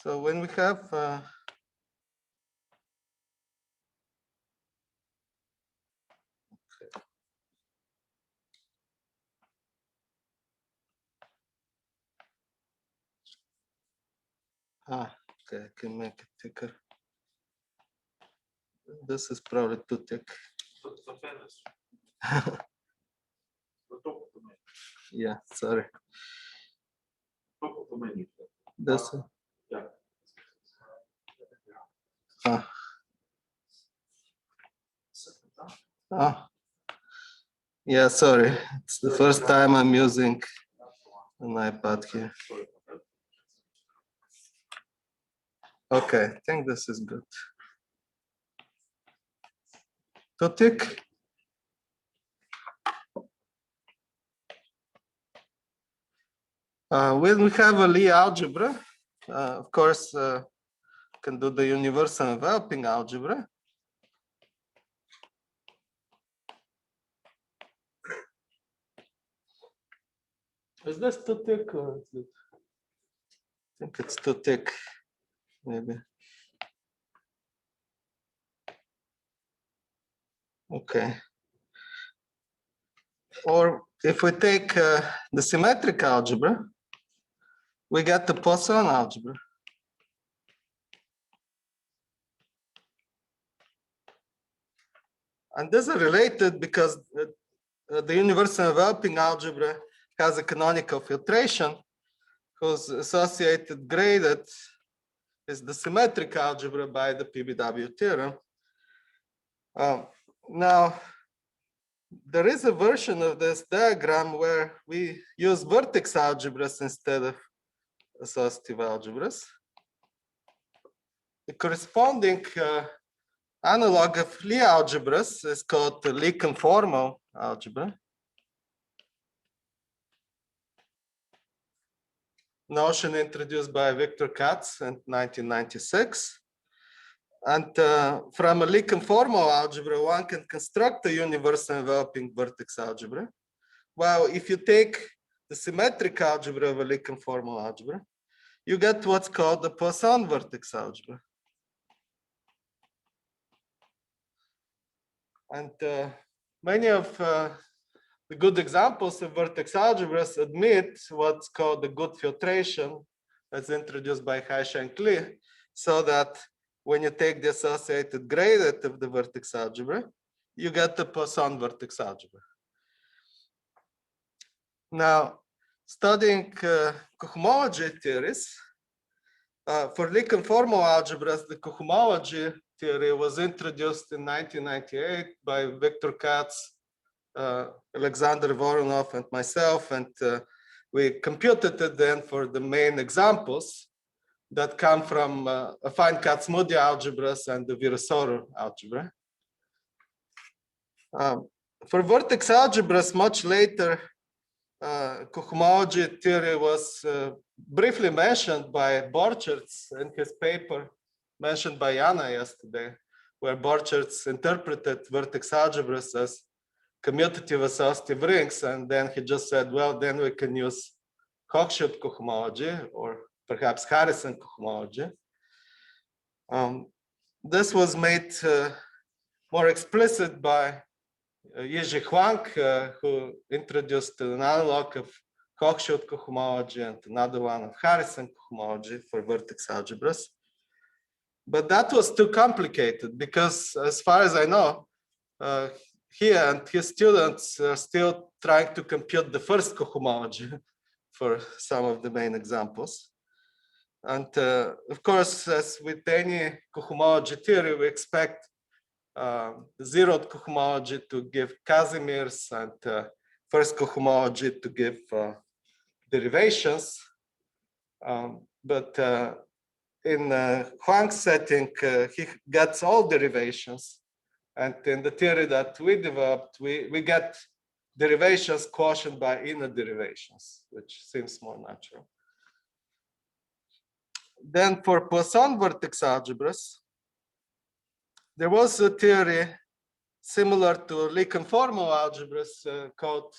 So when we have okay, I can make it thicker. This is probably too thick. Yeah, sorry. This. Yeah, sorry. It's the first time I'm using an iPad here. Okay, I think this is good. Too thick? When we have a Lie algebra, of course, can do the universal enveloping algebra. Is this too thick or is it? I think it's too thick, maybe. Okay. Or if we take the symmetric algebra, we get the Poisson algebra. And these are related because the universal enveloping algebra has a canonical filtration whose associated graded is the symmetric algebra by the PBW theorem. Now, there is a version of this diagram where we use vertex algebras instead of associative algebras. The corresponding analog of Lie algebras is called the Lie conformal algebra. Notion introduced by Victor Katz in 1996. And from a Lie conformal algebra, one can construct a universal enveloping vertex algebra. Well, if you take the symmetric algebra of a Lie conformal algebra, you get what's called the Poisson vertex algebra. And many of the good examples of vertex algebras admit what's called the good filtration that's introduced by Haisha and Klee, so that when you take the associated gradient of the vertex algebra, you get the Poisson vertex algebra. Now, studying cohomology theories, for Lie conformal algebras, the cohomology theory was introduced in 1998 by Victor Katz, Alexander Voronov, and myself, and we computed it then for the main examples that come from affine Katz-Moody algebras and the Virasoro algebra. For vertex algebras, much later, cohomology theory was briefly mentioned by Borcherds in his paper mentioned by Jana yesterday, where Borcherds interpreted vertex algebras as commutative associative rings, and then he just said, well, then we can use Hochschild cohomology or perhaps Harrison cohomology. This was made more explicit by Yizhi Huang, who introduced an analog of Hochschild cohomology and another one of Harrison cohomology for vertex algebras. But that was too complicated because, as far as I know, he and his students are still trying to compute the first cohomology for some of the main examples. And of course, as with any cohomology theory, we expect the zeroth cohomology to give Casimirs and first cohomology to give derivations. But in Huang's setting, he gets all derivations. And in the theory that we developed, we get derivations quotient by inner derivations, which seems more natural. Then for Poisson vertex algebras, there was a theory similar to Lie conformal algebras called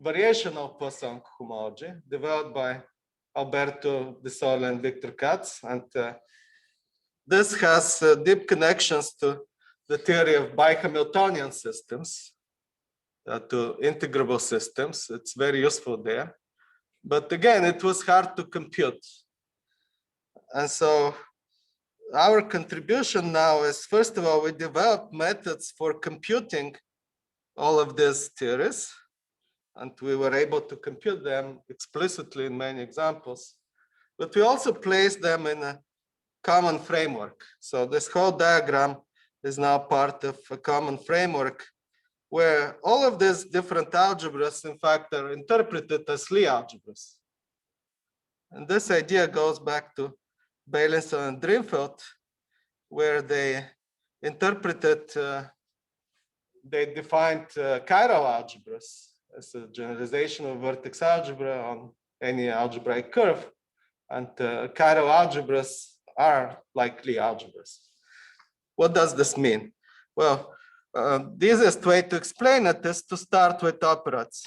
variational Poisson cohomology, developed by Alberto De Sola and Victor Katz. And this has deep connections to the theory of bi-Hamiltonian systems, to integrable systems. It's very useful there. But again, it was hard to compute. And so our contribution now is, first of all, we developed methods for computing all of these theories. And we were able to compute them explicitly in many examples. But we also placed them in a common framework. So this whole diagram is now part of a common framework where all of these different algebras, in fact, are interpreted as Lie algebras. And this idea goes back to Beilinson and Drinfeld, where they interpreted, they defined chiral algebras as a generalization of vertex algebra on any algebraic curve. And chiral algebras are like Lie algebras. What does this mean? Well, the easiest way to explain it is to start with operats.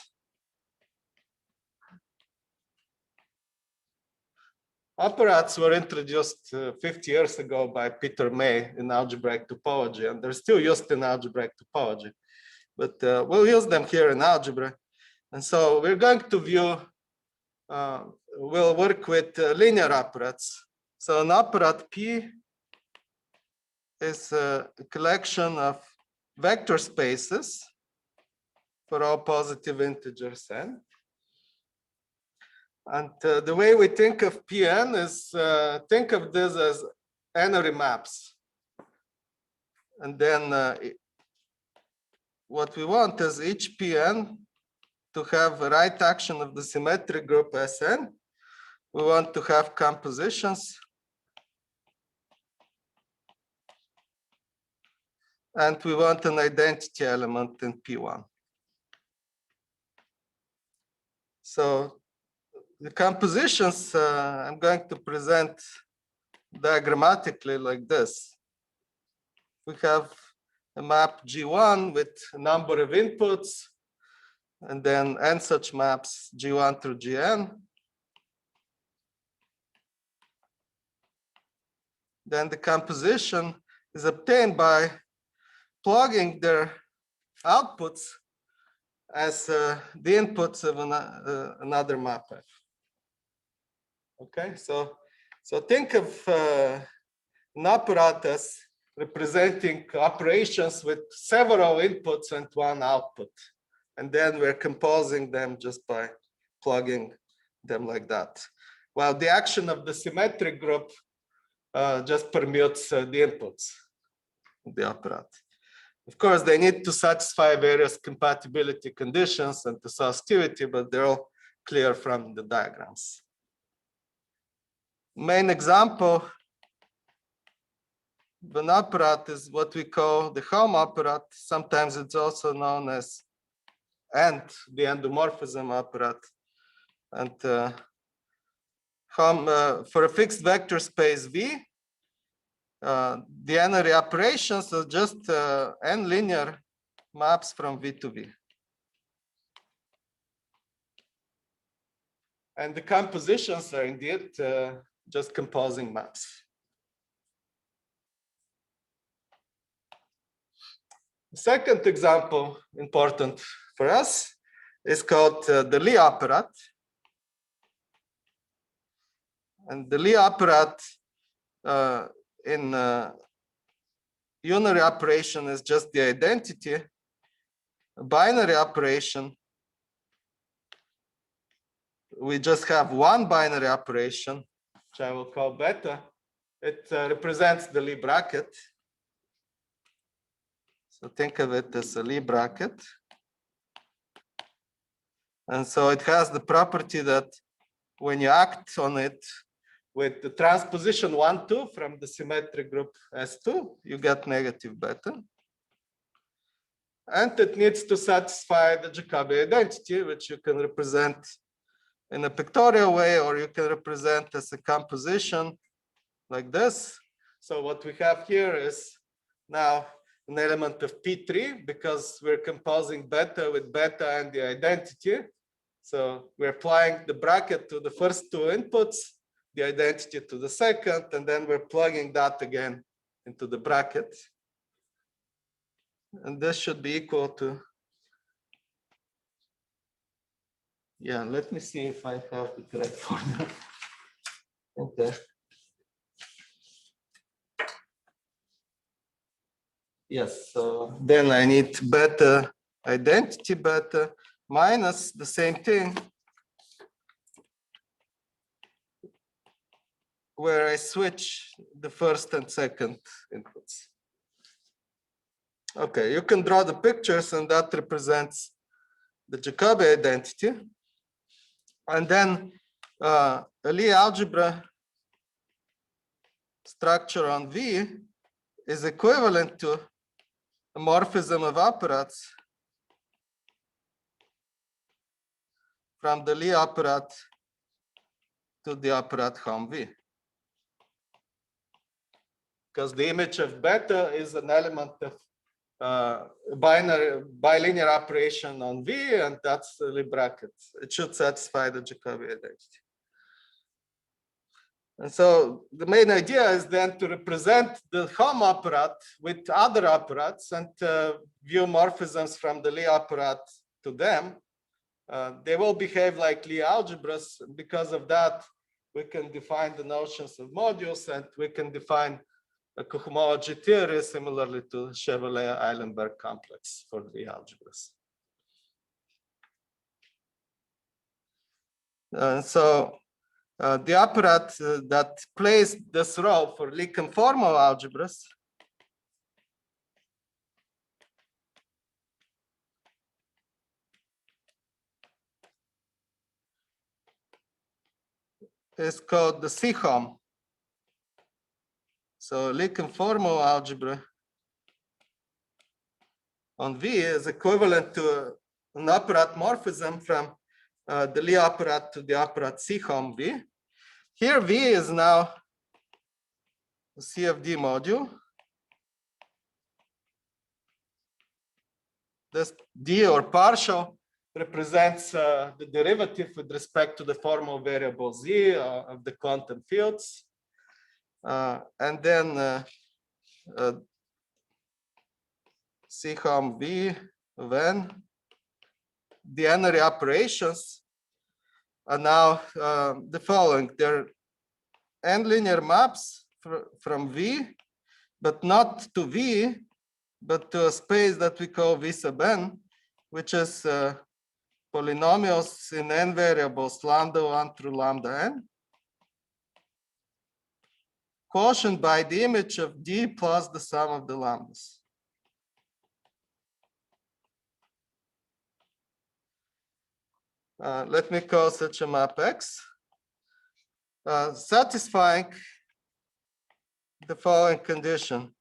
Operats were introduced 50 years ago by Peter May in algebraic topology, and they're still used in algebraic topology. But we'll use them here in algebra. And so we're going to view, we'll work with linear operats. So an operat P is a collection of vector spaces for all positive integers n. And the way we think of Pn is think of this as n-ary maps. And then what we want is each Pn to have a right action of the symmetric group Sn. We want to have compositions. And we want an identity element in P1. So the compositions I'm going to present diagrammatically like this. We have a map G1 with a number of inputs, and then n such maps G1 through Gn. Then the composition is obtained by plugging their outputs as the inputs of another map F. Okay, so think of an apparatus representing operations with several inputs and one output. And then we're composing them just by plugging them like that. While the action of the symmetric group just permutes the inputs of the apparatus. Of course, they need to satisfy various compatibility conditions and associativity, but they're all clear from the diagrams. Main example of an operat is what we call the home operat. Sometimes it's also known as the endomorphism operat. And for a fixed vector space V, the n-ary operations are just n linear maps from V to V. And the compositions are indeed just composing maps. The second example important for us is called the Lie operat. And the Lie operat in unary operation is just the identity. A binary operation, we just have one binary operation, which I will call beta. It represents the Lie bracket. So think of it as a Lie bracket. And so it has the property that when you act on it with the transposition 1, 2 from the symmetric group S2, you get negative beta. And it needs to satisfy the Jacobi identity, which you can represent in a pictorial way, or you can represent as a composition like this. So what we have here is now an element of P3, because we're composing beta with beta and the identity. So we're applying the bracket to the first two inputs, the identity to the second, and then we're plugging that again into the bracket. And this should be equal to, yeah, let me see if I have the correct formula. Okay. Yes, so then I need beta, identity beta minus the same thing, where I switch the first and second inputs. Okay, you can draw the pictures, and that represents the Jacobi identity. And then a Lie algebra structure on V is equivalent to a morphism of operats from the Lie operat to the operat Hom V. Because the image of beta is an element of bilinear operation on V, and that's the Lie bracket. It should satisfy the Jacobi identity. And so the main idea is then to represent the Hom operat with other operats and view morphisms from the Lie operat to them. They will behave like Lie algebras. Because of that, we can define the notions of modules, and we can define a cohomology theory similarly to Chevalley-Eilenberg complex for Lie algebras. So the operat that plays this role for Lie conformal algebras is called the C-Hom. So Lie conformal algebra on V is equivalent to an operat morphism from the Lie operat to the operat C-Hom V. Here V is now a CFD module. This D, or partial, represents the derivative with respect to the formal variable Z of the quantum fields. And then C-Hom V of N. The n-ary operations are now the following. They're n linear maps from V, but not to V, but to a space that we call V sub n, which is polynomials in n variables, lambda 1 through lambda n, quotient by the image of D plus the sum of the lambdas. Let me call such a map X, satisfying the following condition,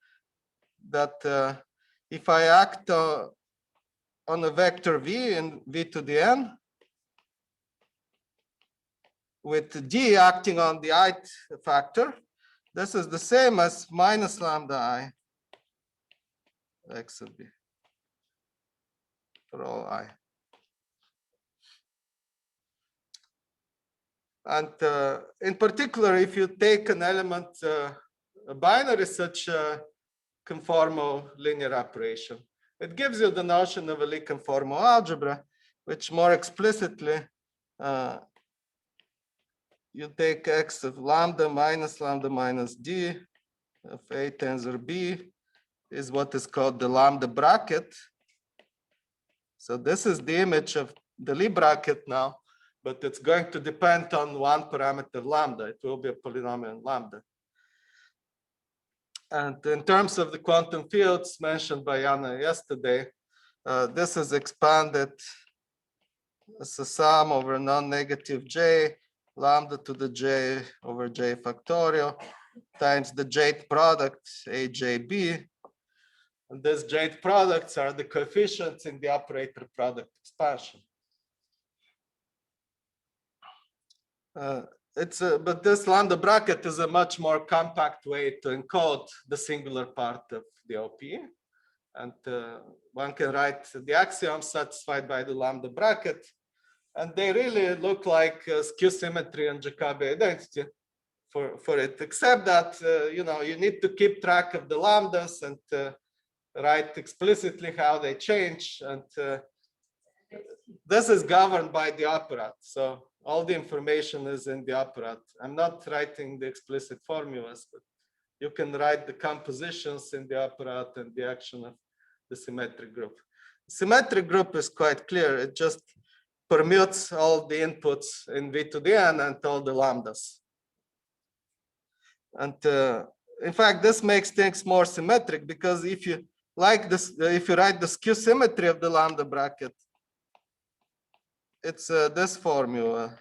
that if I act on a vector V in V to the n, with D acting on the ith factor, this is the same as minus lambda I X sub B for all I. And in particular, if you take an element, a binary such a conformal linear operation, it gives you the notion of a Lie conformal algebra, which more explicitly, you take X of lambda minus D of A tensor B is what is called the lambda bracket. So this is the image of the Lie bracket now, but it's going to depend on one parameter lambda. It will be a polynomial lambda. And in terms of the quantum fields mentioned by Jana yesterday, this is expanded as a sum over non-negative J, lambda to the J over J factorial times the Jth product AJB. And these Jth products are the coefficients in the operator product expansion. But this lambda bracket is a much more compact way to encode the singular part of the OP. And one can write the axiom satisfied by the lambda bracket And they really look like skew symmetry and Jacobi identity for it, except that you know, you need to keep track of the lambdas and write explicitly how they change, and this is governed by the operand. So all the information is in the operand. I'm not writing the explicit formulas, but you can write the compositions in the operand and the action of the symmetric group. The symmetric group is quite clear. It just permutes all the inputs in V to the n and all the lambdas. And in fact, this makes things more symmetric, because if you like this, if you write the skew symmetry of the lambda bracket, it's this formula,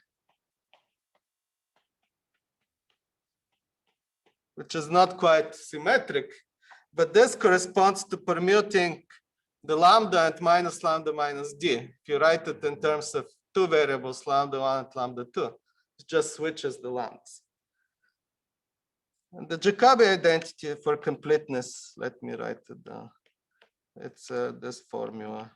which is not quite symmetric, but this corresponds to permuting the lambda and minus lambda minus d. If you write it in terms of two variables, lambda 1 and lambda 2, it just switches the lambdas. And the Jacobi identity, for completeness, let me write it down. It's this formula.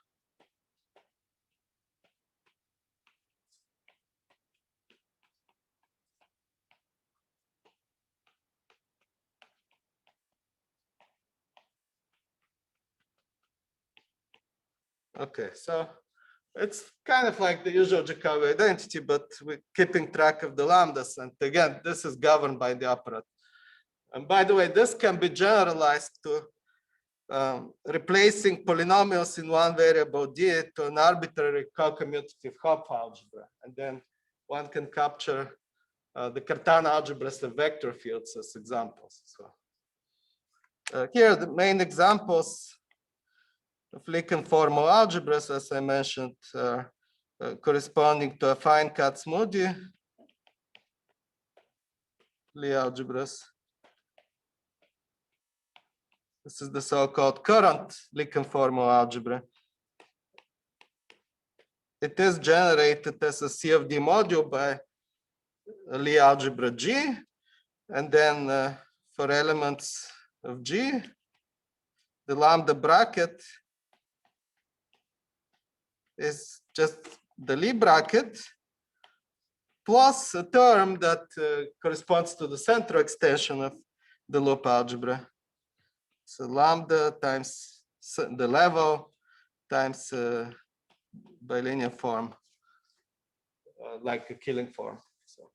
Okay, so it's kind of like the usual Jacobi identity, but we're keeping track of the lambdas. And again, this is governed by the operand. And by the way, this can be generalized to replacing polynomials in one variable d to an arbitrary co-commutative Hopf algebra. And then one can capture the Cartan algebras of vector fields as examples. So here, the main examples of Lie formal algebras, as I mentioned, corresponding to affine Kac-Moody Lie algebras. This is the so-called current Lie formal algebra. It is generated as a CFD module by a Lie algebra G, and then for elements of G, the lambda bracket is just the Lie bracket plus a term that corresponds to the central extension of the loop algebra. So lambda times the level times bilinear form, like a Killing form. So,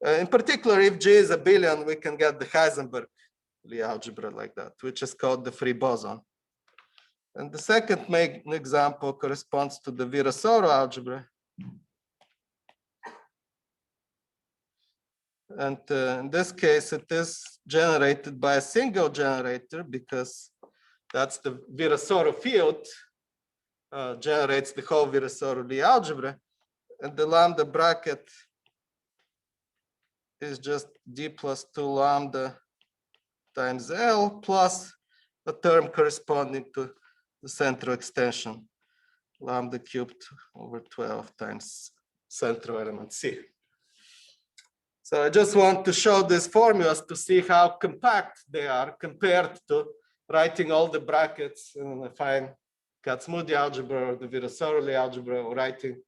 in particular, if G is a billion, we can get the Heisenberg Lie algebra like that, which is called the free boson. And the second main example corresponds to the Virasoro algebra. And in this case, it is generated by a single generator, because that's the Virasoro field, generates the whole Virasoro Lie algebra. And the lambda bracket is just d plus 2 lambda times L plus a term corresponding to the central extension, lambda cubed over 12 times central element C. So I just want to show these formulas to see how compact they are compared to writing all the brackets in a fine Kac-Moody algebra or the Virasoro Lie algebra, or writing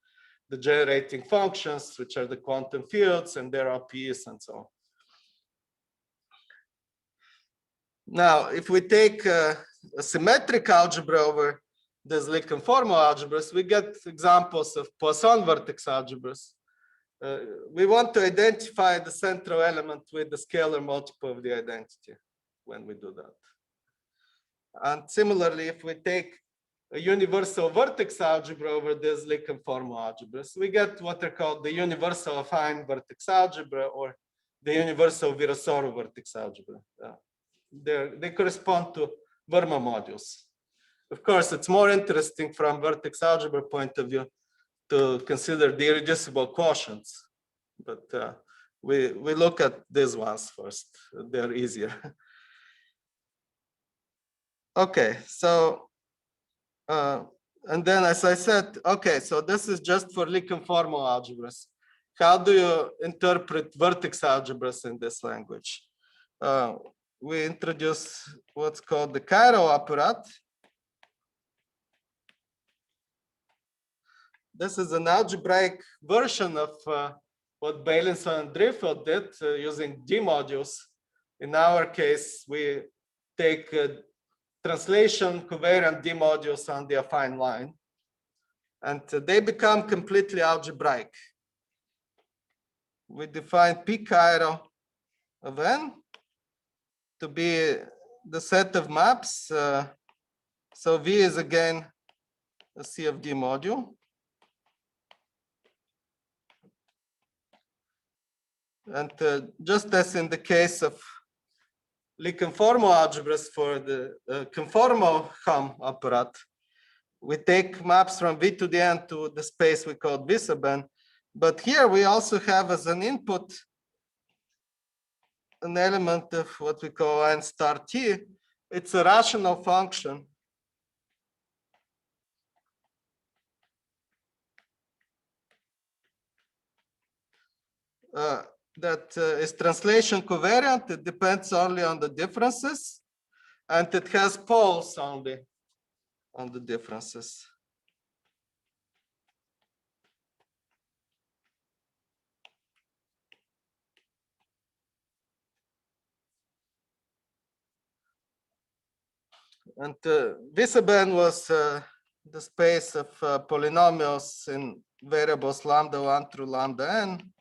the generating functions, which are the quantum fields and their OPs and so on. Now, if we take a symmetric algebra over these Lie formal algebras, we get examples of Poisson vertex algebras. We want to identify the central element with the scalar multiple of the identity when we do that. And similarly, if we take a universal vertex algebra over these Lie formal algebras, we get what are called the universal affine vertex algebra, or the universal Virasoro vertex algebra. They correspond to Verma modules. Of course, it's more interesting from vertex algebra point of view to consider the irreducible quotients, but we look at these ones first. They're easier. Okay, so and then, as I said, okay, so this is just for Lie formal algebras. How do you interpret vertex algebras in this language? We introduce what's called the chiral operand. this is an algebraic version of what Beilinson and Driffield did using D modules. In our case, we take translation covariant D modules on the affine line, and they become completely algebraic. We define P chiral of n to be the set of maps. So V is again a CFD module. And just as in the case of Lie conformal algebras for the conformal Ham apparat, we take maps from V to the n to the space we call V sub n. But here we also have as an input an element of what we call n star t. It's a rational function. That is translation covariant. It depends only on the differences, and it has poles only on the differences. And V sub n was the space of polynomials in variables lambda 1 through lambda n,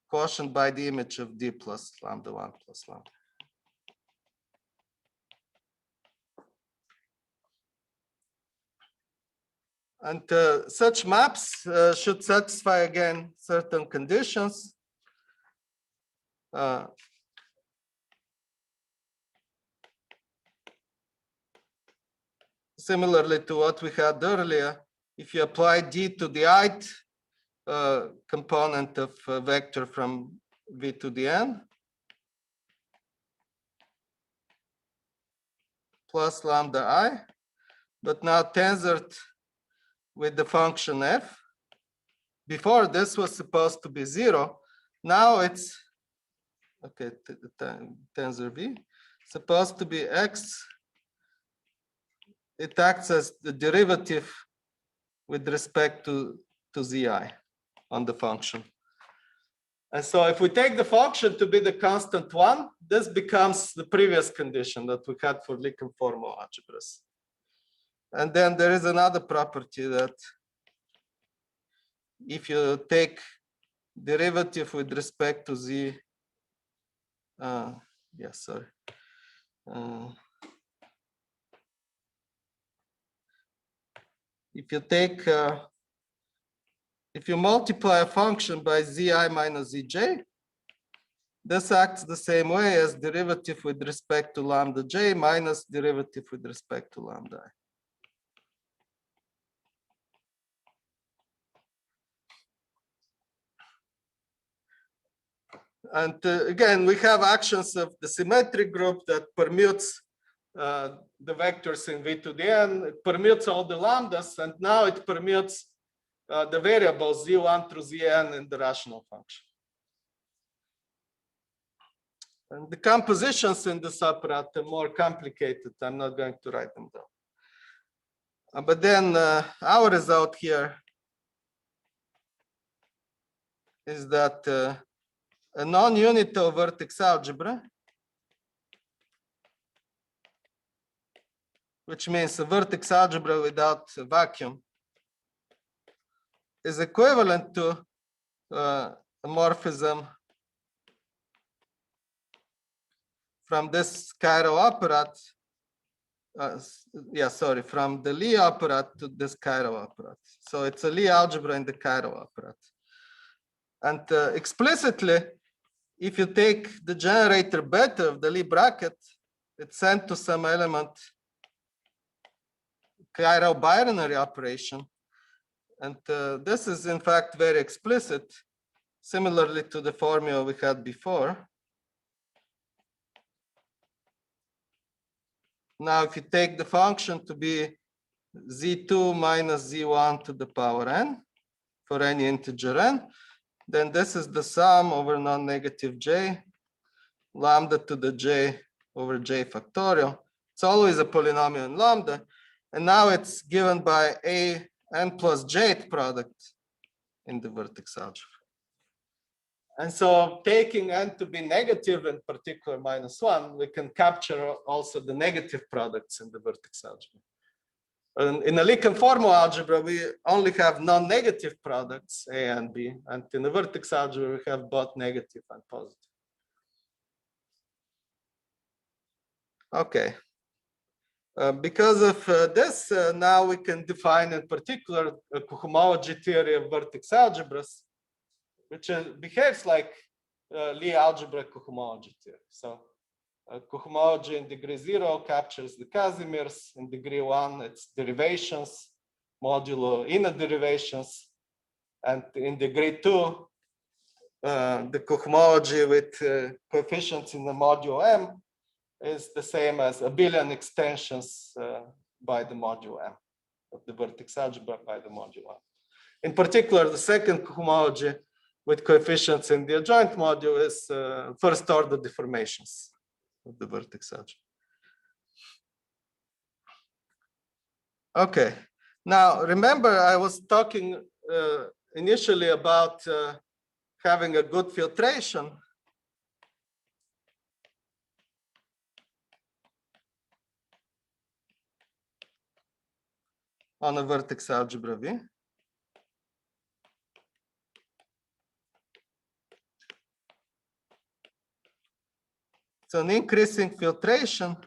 quotient by the image of D plus lambda 1 plus lambda. And such maps should satisfy again certain conditions. Similarly to what we had earlier, if you apply D to the ith component of a vector from V to the n, plus lambda I, but now tensored with the function f. Before this was supposed to be 0. Now it's, okay, tensor V, supposed to be x. It acts as the derivative with respect to zi on the function. And so if we take the function to be the constant 1, this becomes the previous condition that we had for Lie conformal algebras. And then there is another property that if you take derivative with respect to z, if you take, if you multiply a function by zi minus zj, this acts the same way as derivative with respect to lambda j minus derivative with respect to lambda I. And again, we have actions of the symmetric group that permutes the vectors in V to the n. It permutes all the lambdas, and now it permutes the variables z1 through zn in the rational function. And the compositions in this apparat are more complicated. I'm not going to write them down. But then our result here is that a non-unitary vertex algebra, which means a vertex algebra without a vacuum, is equivalent to a morphism from this chiral apparat, from the Lie apparat to this chiral apparat. So it's a Lie algebra in the chiral apparat. And explicitly, if you take the generator beta of the Lie bracket, it's sent to some element chiral binary operation. And this is in fact very explicit, similarly to the formula we had before. Now, if you take the function to be z2 minus z1 to the power n for any integer n, then this is the sum over non-negative j, lambda to the j over j factorial. It's always a polynomial in lambda. And now it's given by a n plus jth product in the vertex algebra. And so taking n to be negative, in particular -1, we can capture also the negative products in the vertex algebra. And in a Lie conformal algebra, we only have non-negative products, A and B. And in the vertex algebra, we have both negative and positive. Okay. Because of this, now we can define in particular a cohomology theory of vertex algebras, which behaves like Lie algebra cohomology theory. So cohomology in degree 0 captures the Casimirs. In degree 1, it's derivations, modulo inner derivations. And in degree 2, the cohomology with coefficients in the modulo M is the same as a billion extensions by the modulo M of the vertex algebra by the modulo M. In particular, the second cohomology with coefficients in the adjoint module is first order deformations of the vertex algebra. Okay, now remember I was talking initially about having a good filtration. On a vertex algebra V. So an increasing filtration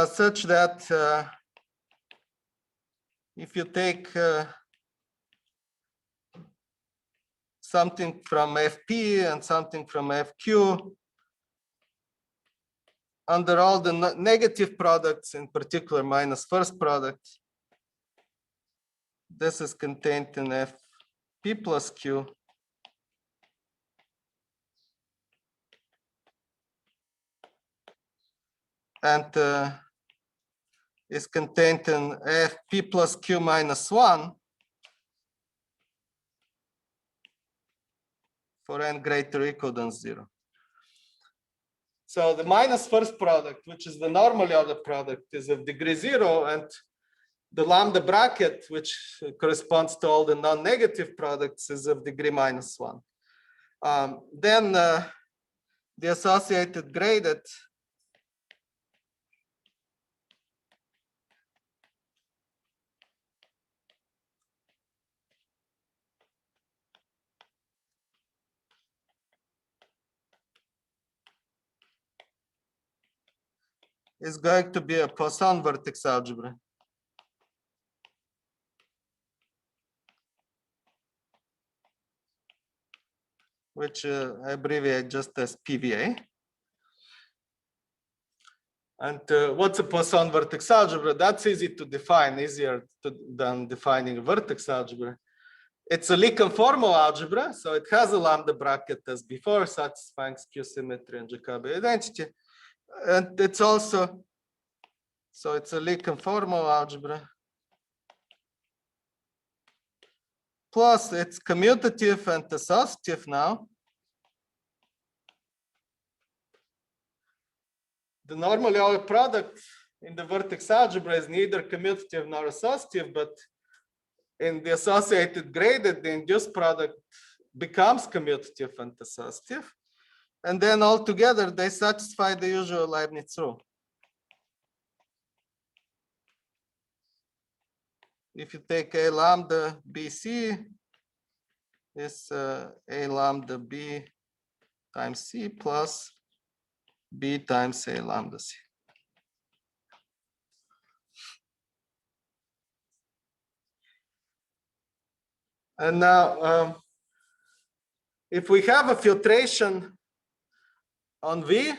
such that if you take something from FP and something from FQ, under all the negative products, in particular minus first product, this is contained in FP plus Q. And is contained in FP plus Q minus 1 for n greater or equal than 0. So the minus first product, which is the normally ordered product, is of degree 0, and the lambda bracket, which corresponds to all the non-negative products, is of degree -1. Then the associated graded is going to be a Poisson vertex algebra, which I abbreviate just as PVA. And what's a Poisson vertex algebra? That's easy to define, easier than defining a vertex algebra. It's a Lie conformal algebra, so it has a lambda bracket as before, satisfying skew symmetry and Jacobi identity. And it's also, so it's a Lie conformal algebra. Plus it's commutative and associative now. The normally ordered product in the vertex algebra is neither commutative nor associative, but in the associated graded, the induced product becomes commutative and associative. And then altogether, they satisfy the usual Leibniz rule. If you take A lambda BC, is A lambda B times C plus B times A lambda C. And now, if we have a filtration on V,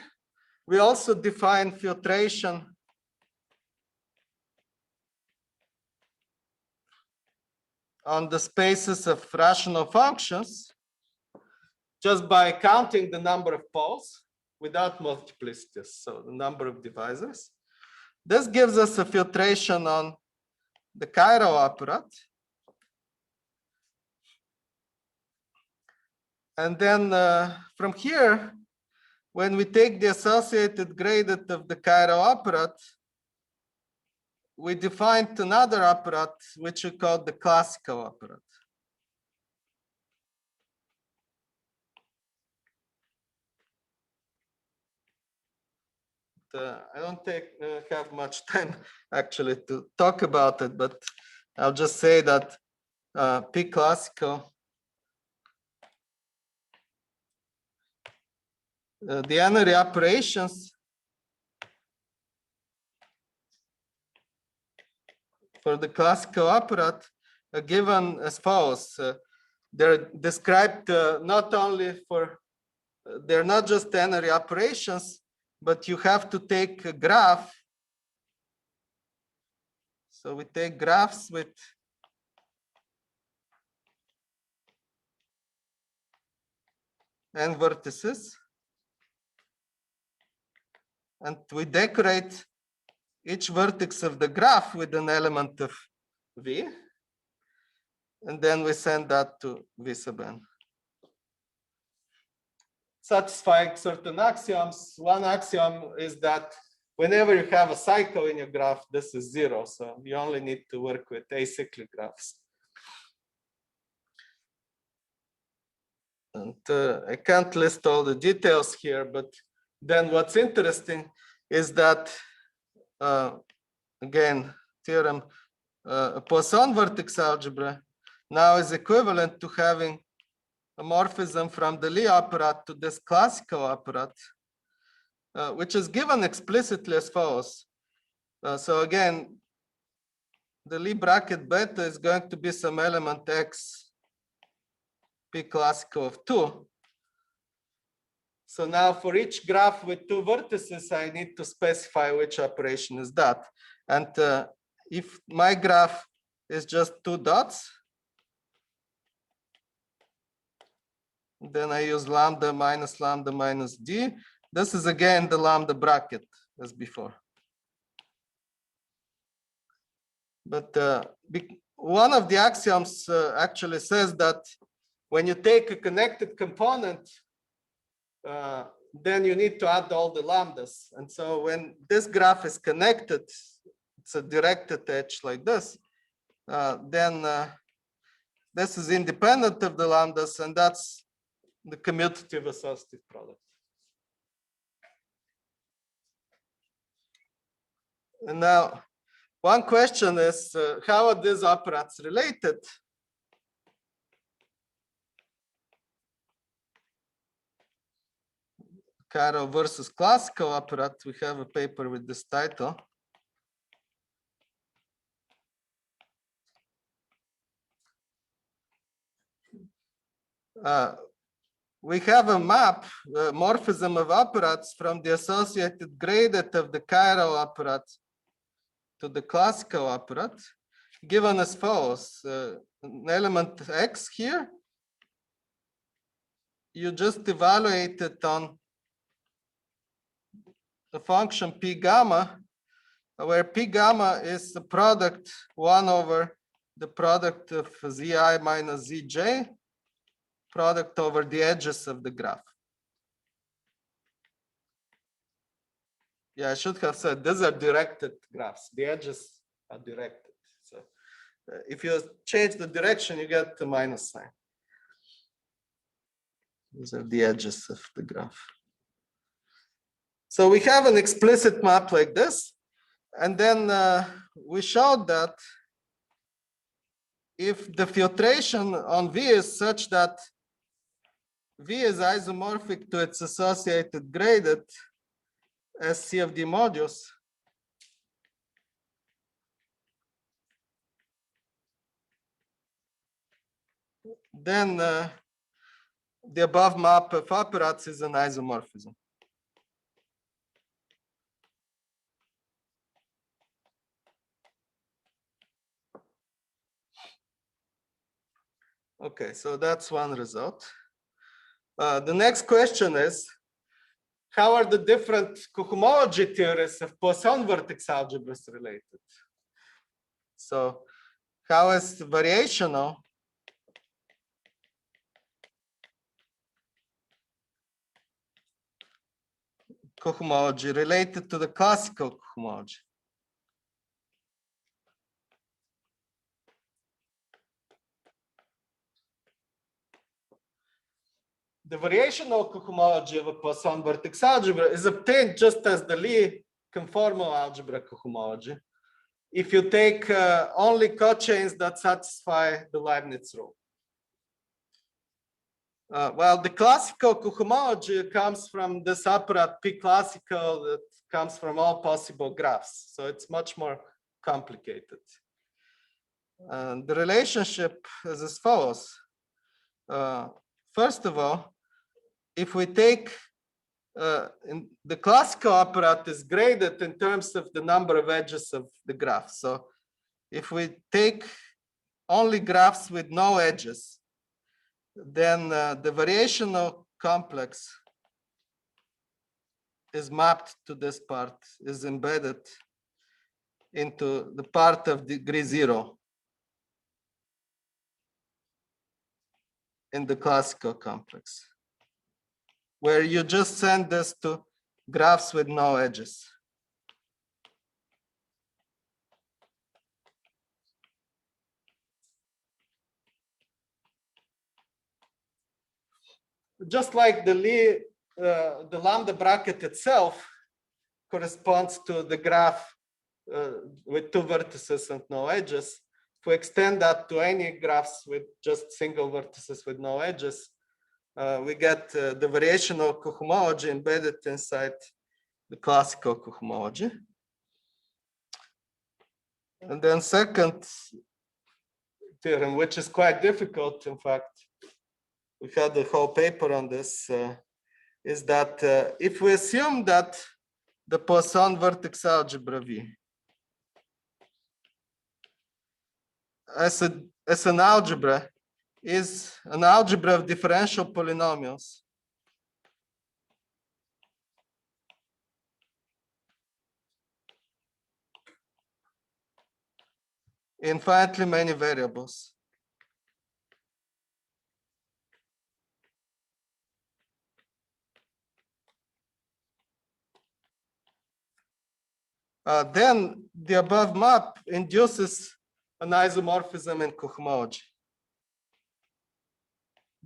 we also define filtration on the spaces of rational functions just by counting the number of poles without multiplicities, so the number of divisors. This gives us a filtration on the chiral apparat. And then from here, when we take the associated gradient of the chiral operand, we defined another operand which we call the classical operand. I don't have much time actually to talk about it, but I'll just say that P classical, the n-ary operations for the classical operand are given as follows. They're described not only for, they're not just n-ary operations, but you have to take a graph. So we take graphs with n vertices, and we decorate each vertex of the graph with an element of V, and then we send that to V sub n. Satisfying certain axioms. One axiom is that whenever you have a cycle in your graph, this is 0. So you only need to work with acyclic graphs. And I can't list all the details here, but then what's interesting is that, again, theorem, a Poisson vertex algebra now is equivalent to having a morphism from the Lie operand to this classical operand, which is given explicitly as follows. So again, the Lie bracket beta is going to be some element x P classical of 2. So now for each graph with 2 vertices, I need to specify which operation is that. And if my graph is just 2 dots, then I use lambda minus d. This is again the lambda bracket as before. But one of the axioms actually says that when you take a connected component, then you need to add all the lambdas. And so when this graph is connected, it's a directed edge like this, then this is independent of the lambdas, and that's the commutative associative product. And now, one question is, how are these operands related? Chiral versus classical operand. We have a paper with this title. We have a map, a morphism of operands from the associated gradient of the chiral operand to the classical operand, given as follows. An element x here, you just evaluate it on the function p gamma, where p gamma is the product 1 over the product of zi minus zj, product over the edges of the graph. Yeah, I should have said these are directed graphs. The edges are directed. So if you change the direction, you get the minus sign. These are the edges of the graph. So we have an explicit map like this. And then we showed that if the filtration on V is such that V is isomorphic to its associated gradient as CFD modulus, then the above map of operands is an isomorphism. Okay, so that's one result. The next question is, how are the different cohomology theories of Poisson vertex algebras related? So how is variational cohomology related to the classical cohomology. The variational cohomology of a Poisson vertex algebra is obtained just as the Lie conformal algebra cohomology if you take only cochains that satisfy the Leibniz rule. Well, the classical cohomology comes from this apparatus P classical that comes from all possible graphs. So it's much more complicated. The relationship is as follows. First of all, if we take the classical apparatus is graded in terms of the number of edges of the graph. So if we take only graphs with no edges, then the variational complex is mapped to this part, is embedded into the part of degree 0 in the classical complex, where you just send this to graphs with no edges. Just like the Lie, the lambda bracket itself corresponds to the graph with two vertices and no edges. If we extend that to any graphs with just single vertices with no edges, we get the variational cohomology embedded inside the classical cohomology. And then second theorem, which is quite difficult, in fact, we had a whole paper on this, is that if we assume that the Poisson vertex algebra V as an algebra is an algebra of differential polynomials infinitely many variables. Then the above map induces an isomorphism in cohomology.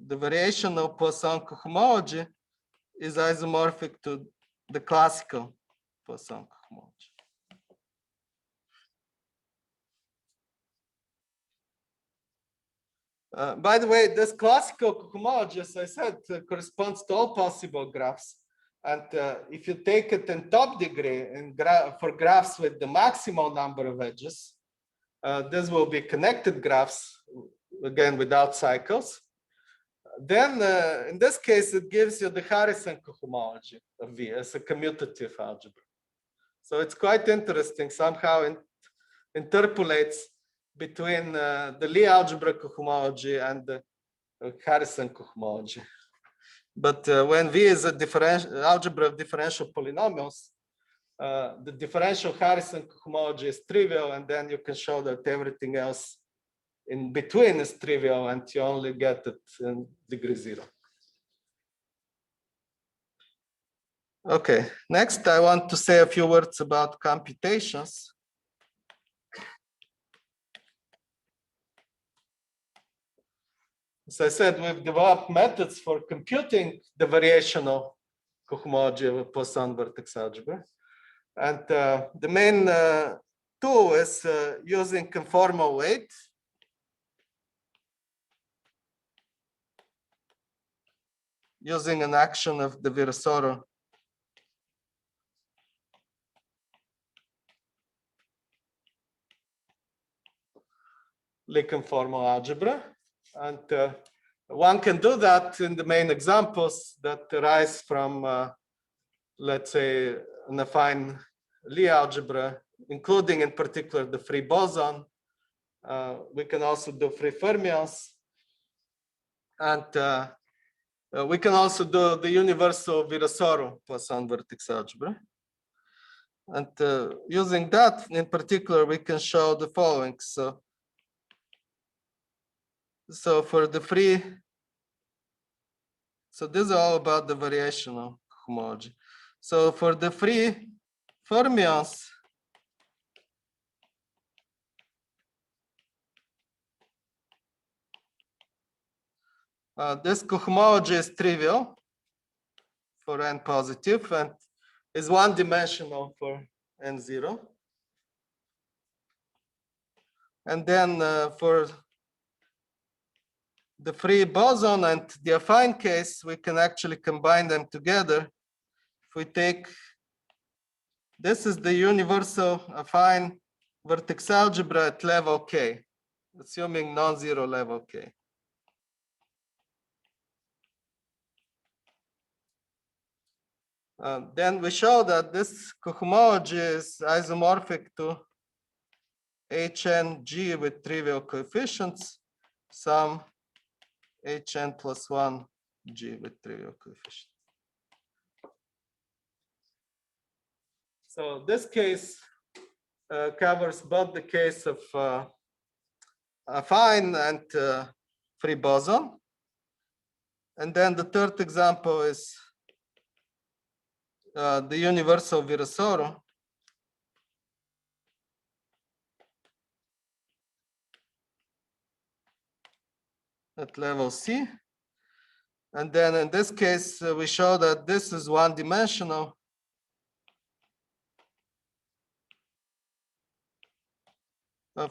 The variational Poisson cohomology is isomorphic to the classical Poisson cohomology. By the way, this classical cohomology, as I said, corresponds to all possible graphs. And if you take it in top degree for graphs with the maximal number of edges, this will be connected graphs, again, without cycles. Then in this case, it gives you the Harrison cohomology of V as a commutative algebra. So it's quite interesting, somehow it interpolates between the Lie algebra cohomology and the Harrison cohomology. But when V is a algebra of differential polynomials, the differential Harrison cohomology is trivial, and then you can show that everything else in between is trivial, and you only get it in degree 0. Okay, next I want to say a few words about computations. As I said, we've developed methods for computing the variational cohomology of a Poisson vertex algebra. And the main tool is using conformal weight. Using an action of the Virasoro Lie conformal algebra. And one can do that in the main examples that arise from, let's say, an affine Lie algebra, including in particular the free boson. We can also do free fermions. And we can also do the universal Virasoro Poisson vertex algebra. And using that in particular, we can show the following. So for the free, so this is all about the variational cohomology. So for the free fermions, this cohomology is trivial for n positive and is one-dimensional for n0. And then for the free boson and the affine case, we can actually combine them together. If we take, this is the universal affine vertex algebra at level k, assuming non-zero level k. Then we show that this cohomology is isomorphic to HNG with trivial coefficients, some HN plus 1 G with trivial coefficients. So this case covers both the case of affine and free boson. And then the third example is the universal Virasoro. At level C. And then in this case, we show that this is one-dimensional.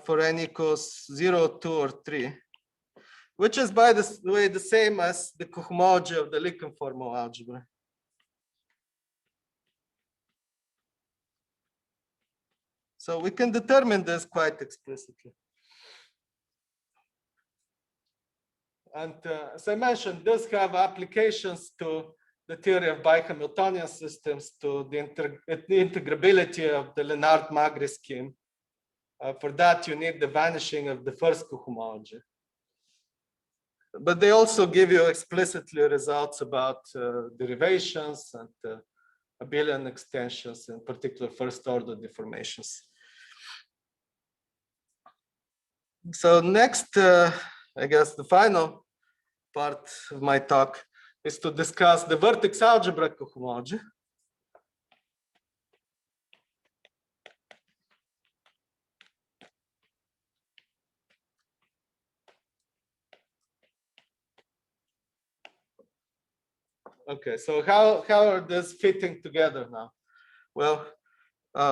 For n equals 0, 2, or 3, which is, by the way, the same as the cohomology of the Lichen-formal algebra. So we can determine this quite explicitly. And as I mentioned, this have applications to the theory of bihamiltonian systems, to the integrability of the Lenard-Magri scheme. For that, you need the vanishing of the first cohomology. But they also give you explicitly results about derivations and abelian extensions, in particular first-order deformations. So next, I guess the final part of my talk is to discuss the vertex algebra cohomology. Okay, so how are these fitting together now? Well,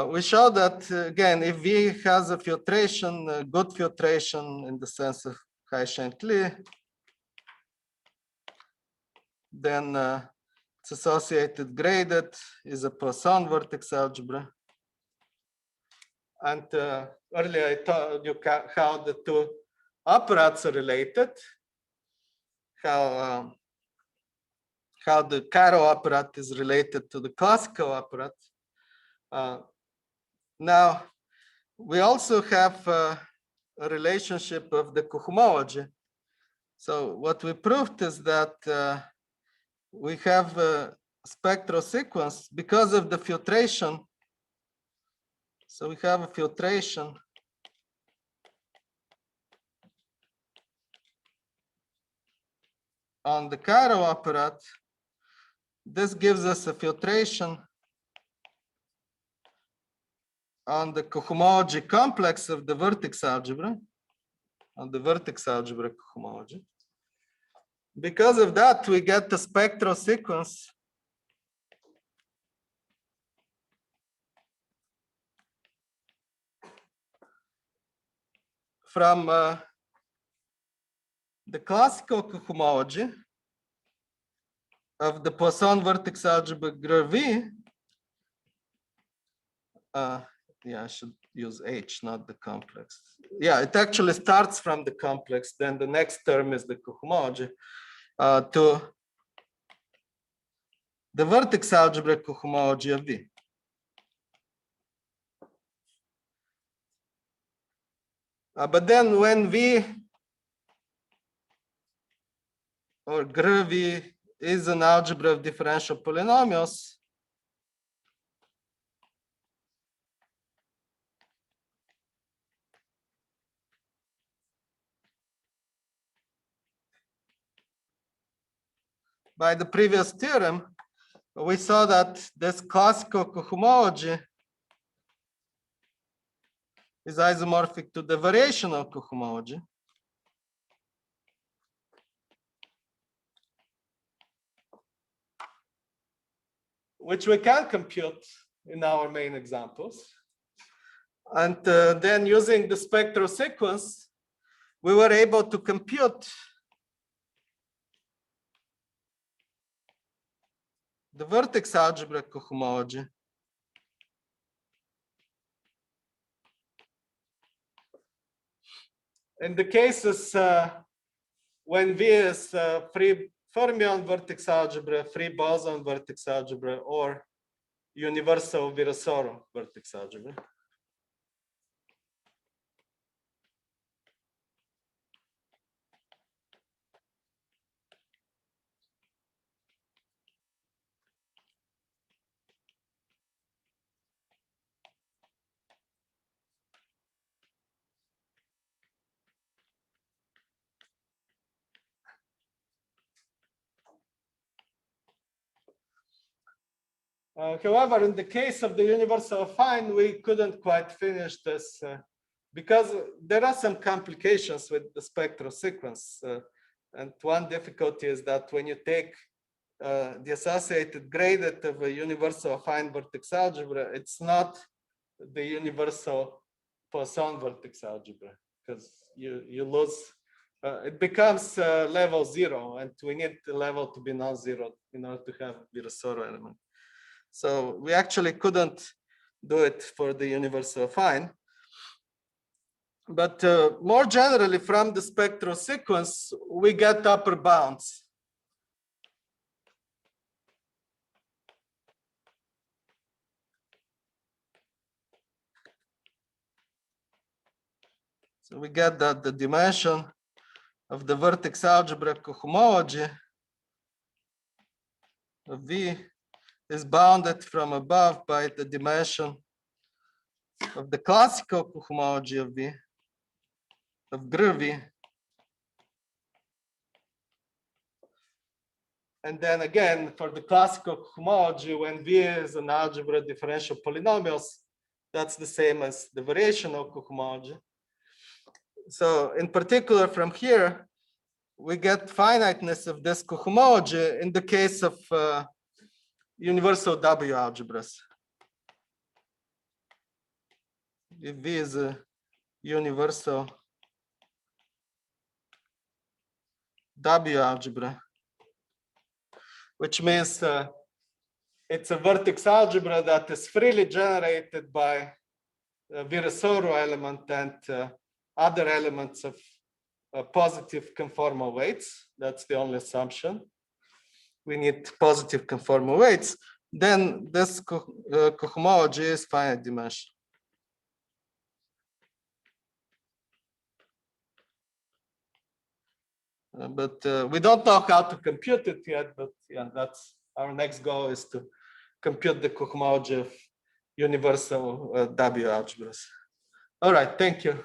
we show that, again, if V has a filtration, a good filtration in the sense of High-Shankly, then it's associated graded is a Poisson vertex algebra. And earlier I told you how the two operats are related, how the Caro operat is related to the classical operat. Now, we also have a relationship of the cohomology. So what we proved is that we have a spectral sequence because of the filtration. So we have a filtration on the Caro operat. This gives us a filtration on the cohomology complex of the vertex algebra, on the vertex algebra cohomology. Because of that, we get the spectral sequence from the classical cohomology of the Poisson vertex algebra V. Yeah, I should use H, not the complex. Yeah, it actually starts from the complex. Then the next term is the cohomology to the vertex algebra cohomology of V. But then when V or V is an algebra of differential polynomials, by the previous theorem, we saw that this classical cohomology is isomorphic to the variational cohomology. Which we can compute in our main examples. And then using the spectral sequence, we were able to compute the vertex algebra cohomology. In the cases when V is free fermion vertex algebra, free boson vertex algebra, or universal Virasoro vertex algebra. However, in the case of the universal affine, we couldn't quite finish this because there are some complications with the spectral sequence. And one difficulty is that when you take the associated gradient of a universal affine vertex algebra, it's not the universal Poisson vertex algebra, because you lose, it becomes level 0, and we need the level to be non-zero in order to have Virasoro element. So we actually couldn't do it for the universal affine. But more generally, from the spectral sequence, we get upper bounds. So we get that the dimension of the vertex algebra cohomology of V is bounded from above by the dimension of the classical cohomology of V, of GRV. And then again, for the classical cohomology, when V is an algebra of differential polynomials, that's the same as the variational cohomology. So in particular, from here, we get finiteness of this cohomology in the case of universal W algebras. If V is a universal W algebra, which means it's a vertex algebra that is freely generated by a Virasoro element and other elements of positive conformal weights. That's the only assumption. We need positive conformal weights. Then this cohomology is finite dimension. But we don't know how to compute it yet, but yeah, that's our next goal, is to compute the cohomology of universal W algebras. All right, thank you.